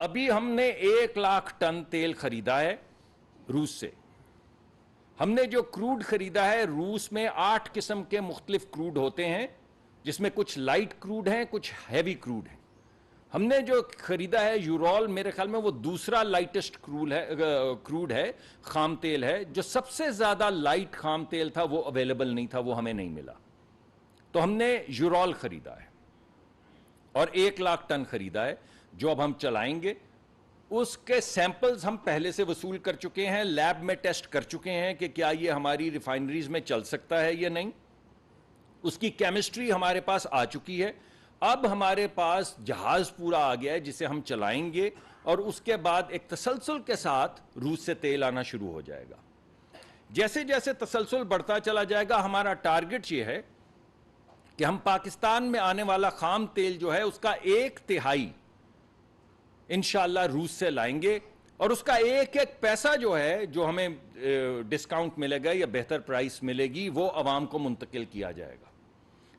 ابھی ہم نے 1 لاکھ ٹن تیل خریدا ہے روس سے. ہم نے جو کروڈ خریدا ہے، روس میں 8 قسم کے مختلف کروڈ ہوتے ہیں، جس میں کچھ لائٹ کروڈ ہیں، کچھ ہیوی کروڈ ہیں. ہم نے جو خریدا ہے یورول، میرے خیال میں وہ دوسرا لائٹسٹ کروڈ ہے، خام تیل ہے. جو سب سے زیادہ لائٹ خام تیل تھا وہ اویلیبل نہیں تھا، وہ ہمیں نہیں ملا. تو ہم نے یورول خریدا ہے اور 1 لاکھ ٹن خریدا ہے، جو اب ہم چلائیں گے. اس کے سیمپلز ہم پہلے سے وصول کر چکے ہیں، لیب میں ٹیسٹ کر چکے ہیں کہ کیا یہ ہماری ریفائنریز میں چل سکتا ہے یا نہیں. اس کی کیمسٹری ہمارے پاس آ چکی ہے. اب ہمارے پاس جہاز پورا آ گیا ہے جسے ہم چلائیں گے، اور اس کے بعد ایک تسلسل کے ساتھ روس سے تیل آنا شروع ہو جائے گا. جیسے جیسے تسلسل بڑھتا چلا جائے گا، ہمارا ٹارگٹ یہ ہے کہ ہم پاکستان میں آنے والا خام تیل جو ہے اس کا 1/3 انشاءاللہ روس سے لائیں گے، اور اس کا ایک ایک پیسہ جو ہے، جو ہمیں ڈسکاؤنٹ ملے گا یا بہتر پرائس ملے گی، وہ عوام کو منتقل کیا جائے گا.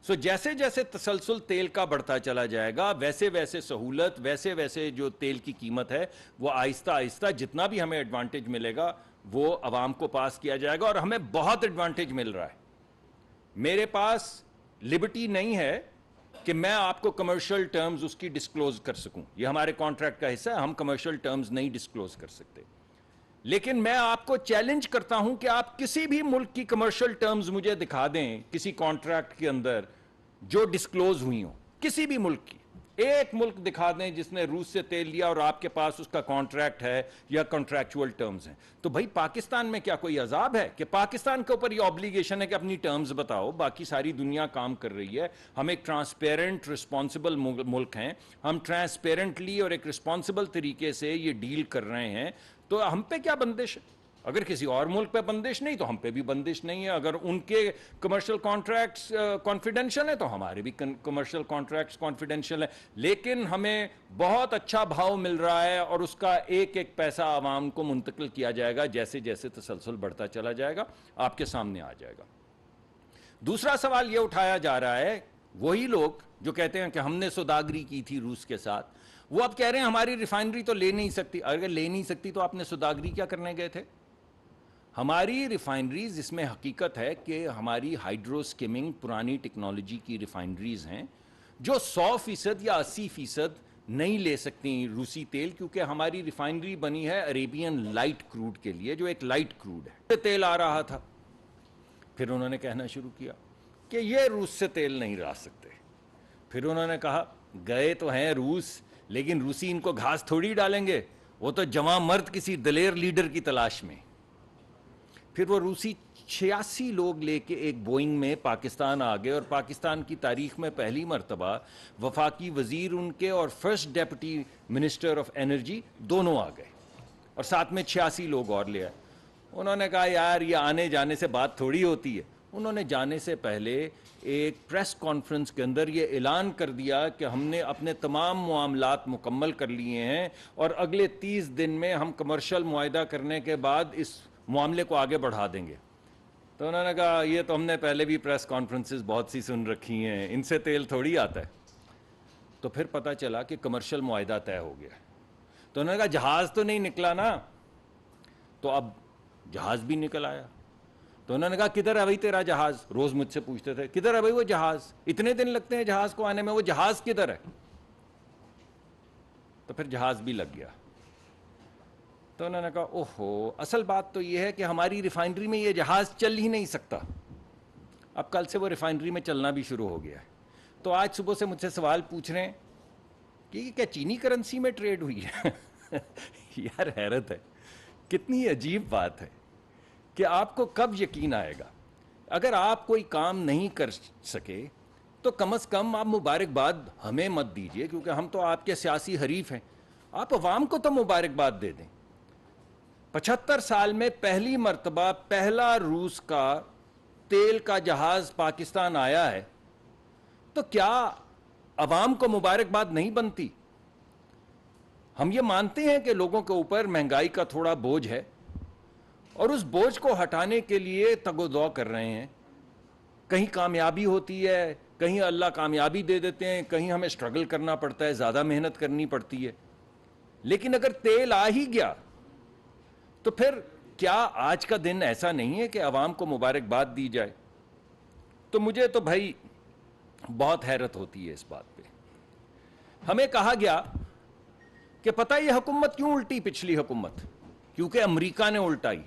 سو جیسے جیسے تسلسل تیل کا بڑھتا چلا جائے گا، ویسے ویسے سہولت، ویسے ویسے جو تیل کی قیمت ہے وہ آہستہ آہستہ جتنا بھی ہمیں ایڈوانٹیج ملے گا وہ عوام کو پاس کیا جائے گا. اور ہمیں بہت ایڈوانٹیج مل رہا ہے. میرے پاس لبرٹی نہیں ہے کہ میں آپ کو کمرشل ٹرمز اس کی ڈسکلوز کر سکوں. یہ ہمارے کانٹریکٹ کا حصہ ہے، ہم کمرشل ٹرمز نہیں ڈسکلوز کر سکتے. لیکن میں آپ کو چیلنج کرتا ہوں کہ آپ کسی بھی ملک کی کمرشل ٹرمز مجھے دکھا دیں کسی کانٹریکٹ کے اندر جو ڈسکلوز ہوئی ہوں، کسی بھی ملک کی. ایک ملک دکھا دیں جس نے روس سے تیل لیا اور آپ کے پاس اس کا کانٹریکٹ ہے یا کانٹریکچول ٹرمز ہیں. تو بھائی پاکستان میں کیا کوئی عذاب ہے کہ پاکستان کے اوپر یہ آبلیگیشن ہے کہ اپنی ٹرمز بتاؤ؟ باقی ساری دنیا کام کر رہی ہے. ہم ایک ٹرانسپیرنٹ رسپانسبل ملک ہیں، ہم ٹرانسپیرنٹلی اور ایک رسپانسبل طریقے سے یہ ڈیل کر رہے ہیں. تو ہم پہ کیا بندش ہے؟ اگر کسی اور ملک پہ بندش نہیں تو ہم پہ بھی بندش نہیں ہے. اگر ان کے کمرشل کانٹریکٹس کانفیڈینشیل ہیں تو ہمارے بھی کمرشل کانٹریکٹس کانفیڈینشیل ہیں. لیکن ہمیں بہت اچھا بھاؤ مل رہا ہے اور اس کا ایک ایک پیسہ عوام کو منتقل کیا جائے گا جیسے جیسے تسلسل بڑھتا چلا جائے گا، آپ کے سامنے آ جائے گا. دوسرا سوال یہ اٹھایا جا رہا ہے، وہی لوگ جو کہتے ہیں کہ ہم نے سوداگری کی تھی روس کے ساتھ، وہ اب کہہ رہے ہیں ہماری ریفائنری تو لے نہیں سکتی. اگر لے نہیں سکتی تو آپ نے سوداگری کیا کرنے گئے تھے؟ ہماری ریفائنریز، اس میں حقیقت ہے کہ ہماری ہائیڈرو سکمنگ پرانی ٹیکنالوجی کی ریفائنریز ہیں جو 100% یا 80% نہیں لے سکتی روسی تیل، کیونکہ ہماری ریفائنری بنی ہے عریبین لائٹ کروڈ کے لیے، جو ایک لائٹ کروڈ ہے. تیل آ رہا تھا، پھر انہوں نے کہنا شروع کیا کہ یہ روس سے تیل نہیں لا سکتے. پھر انہوں نے کہا گئے تو ہیں روس، لیکن روسی ان کو گھاس تھوڑی ڈالیں گے، وہ تو جوان مرد کسی دلیر لیڈر کی تلاش میں. پھر وہ روسی 86 لوگ لے کے ایک بوئنگ میں پاکستان آ گئے، اور پاکستان کی تاریخ میں پہلی مرتبہ وفاقی وزیر ان کے اور first deputy minister of energy دونوں آ گئے، اور ساتھ میں 86 لوگ اور لے آئے. انہوں نے کہا یار یہ آنے جانے سے بات تھوڑی ہوتی ہے. انہوں نے جانے سے پہلے ایک پریس کانفرنس کے اندر یہ اعلان کر دیا کہ ہم نے اپنے تمام معاملات مکمل کر لیے ہیں، اور اگلے 30 دن میں ہم کمرشل معاہدہ کرنے کے بعد اس معاملے کو آگے بڑھا دیں گے. تو انہوں نے کہا یہ تو ہم نے پہلے بھی پریس کانفرنسز بہت سی سن رکھی ہیں، ان سے تیل تھوڑی آتا ہے. تو پھر پتہ چلا کہ کمرشل معاہدہ طے ہو گیا. تو انہوں نے کہا جہاز تو نہیں نکلا نا؟ تو اب جہاز بھی نکل آیا. تو انہوں نے کہا کدھر ہے بھائی تیرا جہاز؟ روز مجھ سے پوچھتے تھے کدھر ہے بھائی وہ جہاز، اتنے دن لگتے ہیں جہاز کو آنے میں، وہ جہاز کدھر ہے؟ تو پھر جہاز بھی لگ گیا. تو انہوں نے کہا اوہو، اصل بات تو یہ ہے کہ ہماری ریفائنری میں یہ جہاز چل ہی نہیں سکتا. اب کل سے وہ ریفائنری میں چلنا بھی شروع ہو گیا ہے. تو آج صبح سے مجھ سے سوال پوچھ رہے ہیں کہ یہ کیا چینی کرنسی میں ٹریڈ ہوئی ہے؟ یار حیرت ہے، کتنی عجیب بات ہے کہ آپ کو کب یقین آئے گا. اگر آپ کوئی کام نہیں کر سکے تو کم از کم آپ مبارکباد ہمیں مت دیجئے، کیونکہ ہم تو آپ کے سیاسی حریف ہیں. آپ عوام کو تو مبارکباد دے دیں. 75 سال میں پہلی مرتبہ پہلا روس کا تیل کا جہاز پاکستان آیا ہے، تو کیا عوام کو مبارکباد نہیں بنتی؟ ہم یہ مانتے ہیں کہ لوگوں کے اوپر مہنگائی کا تھوڑا بوجھ ہے، اور اس بوجھ کو ہٹانے کے لیے تگ و دو کر رہے ہیں. کہیں کامیابی ہوتی ہے، کہیں اللہ کامیابی دے دیتے ہیں، کہیں ہمیں سٹرگل کرنا پڑتا ہے، زیادہ محنت کرنی پڑتی ہے. لیکن اگر تیل آ ہی گیا تو پھر کیا آج کا دن ایسا نہیں ہے کہ عوام کو مبارکباد دی جائے؟ تو مجھے تو بھائی بہت حیرت ہوتی ہے اس بات پہ. ہمیں کہا گیا کہ پتہ یہ حکومت کیوں الٹی پچھلی حکومت؟ کیونکہ امریکہ نے الٹائی.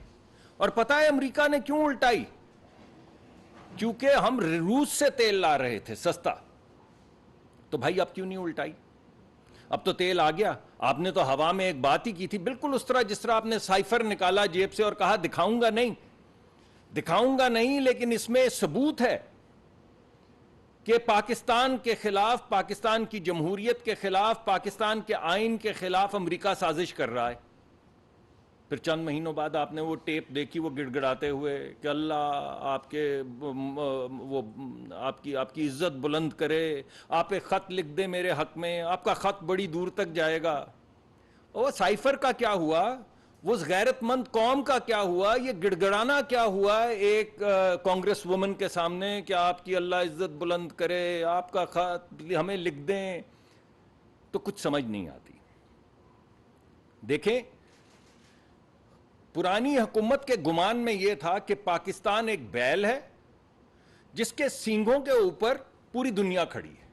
اور پتہ ہے امریکہ نے کیوں الٹائی؟ کیونکہ ہم روس سے تیل لا رہے تھے سستا. تو بھائی اب کیوں نہیں الٹائی؟ اب تو تیل آ گیا. آپ نے تو ہوا میں ایک بات ہی کی تھی بالکل اس طرح جس طرح آپ نے سائفر نکالا جیب سے اور کہا دکھاؤں گا نہیں لیکن اس میں ثبوت ہے کہ پاکستان کے خلاف، پاکستان کی جمہوریت کے خلاف، پاکستان کے آئین کے خلاف امریکہ سازش کر رہا ہے. پھر چند مہینوں بعد آپ نے وہ ٹیپ دیکھی وہ گڑ گڑاتے ہوئے کہ اللہ آپ کے وہ آپ کی عزت بلند کرے، آپ ایک خط لکھ دیں میرے حق میں، آپ کا خط بڑی دور تک جائے گا. اور سائفر کا کیا ہوا؟ وہ غیرت مند قوم کا کیا ہوا؟ یہ گڑ گڑانا کیا ہوا ایک کانگریس وومن کے سامنے کہ آپ کی اللہ عزت بلند کرے، آپ کا خط ہمیں لکھ دیں؟ تو کچھ سمجھ نہیں آتی. دیکھیں، پرانی حکومت کے گمان میں یہ تھا کہ پاکستان ایک بیل ہے جس کے سینگوں کے اوپر پوری دنیا کھڑی ہے.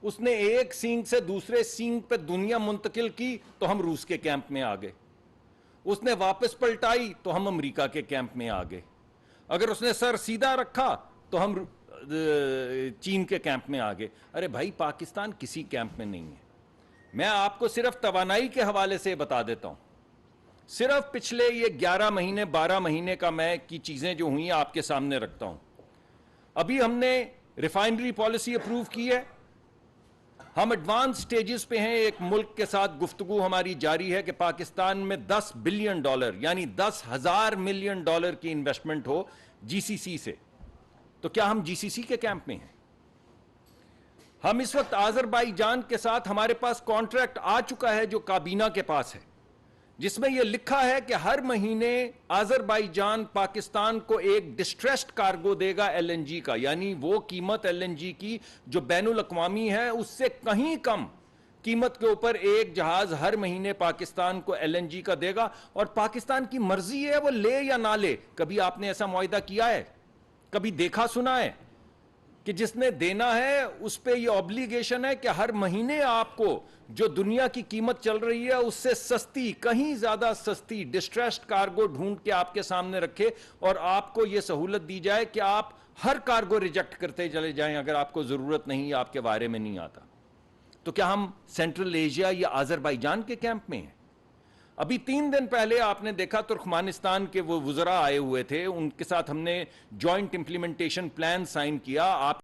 اس نے ایک سینگ سے دوسرے سینگ پہ دنیا منتقل کی تو ہم روس کے کیمپ میں آ گئے. اس نے واپس پلٹائی تو ہم امریکہ کے کیمپ میں آ گئے. اگر اس نے سر سیدھا رکھا تو ہم چین کے کیمپ میں آ گئے. ارے بھائی پاکستان کسی کیمپ میں نہیں ہے. میں آپ کو صرف توانائی کے حوالے سے بتا دیتا ہوں. صرف پچھلے یہ 11 مہینے 12 مہینے کا میں کی چیزیں جو ہوئی آپ کے سامنے رکھتا ہوں. ابھی ہم نے ریفائنری پالیسی اپروو کی ہے. ہم ایڈوانس سٹیجز پہ ہیں. ایک ملک کے ساتھ گفتگو ہماری جاری ہے کہ پاکستان میں $10 بلین یعنی 10,000 ملین ڈالر کی انویسٹمنٹ ہو جی سی سی سے. تو کیا ہم جی سی سی کے کیمپ میں ہیں؟ ہم اس وقت آذربائیجان کے ساتھ ہمارے پاس کانٹریکٹ آ چکا ہے جو کابینہ کے پاس ہے، جس میں یہ لکھا ہے کہ ہر مہینے آذربائیجان پاکستان کو ایک ڈسٹریسڈ کارگو دے گا ایل این جی کا، یعنی وہ قیمت ایل این جی کی جو بین الاقوامی ہے اس سے کہیں کم قیمت کے اوپر ایک جہاز ہر مہینے پاکستان کو ایل این جی کا دے گا. اور پاکستان کی مرضی ہے وہ لے یا نہ لے. کبھی آپ نے ایسا معاہدہ کیا ہے؟ کبھی دیکھا سنا ہے کہ جس نے دینا ہے اس پہ یہ آبلیگیشن ہے کہ ہر مہینے آپ کو جو دنیا کی قیمت چل رہی ہے اس سے سستی، کہیں زیادہ سستی ڈسٹریسڈ کارگو ڈھونڈ کے آپ کے سامنے رکھے اور آپ کو یہ سہولت دی جائے کہ آپ ہر کارگو ریجیکٹ کرتے چلے جائیں اگر آپ کو ضرورت نہیں، آپ کے بارے میں نہیں آتا. تو کیا ہم سینٹرل ایشیا یا آذربائیجان کے کیمپ میں ہیں؟ ابھی 3 دن پہلے آپ نے دیکھا ترکمانستان کے وہ وزراء آئے ہوئے تھے، ان کے ساتھ ہم نے جوائنٹ امپلیمنٹیشن پلان سائن کیا. آپ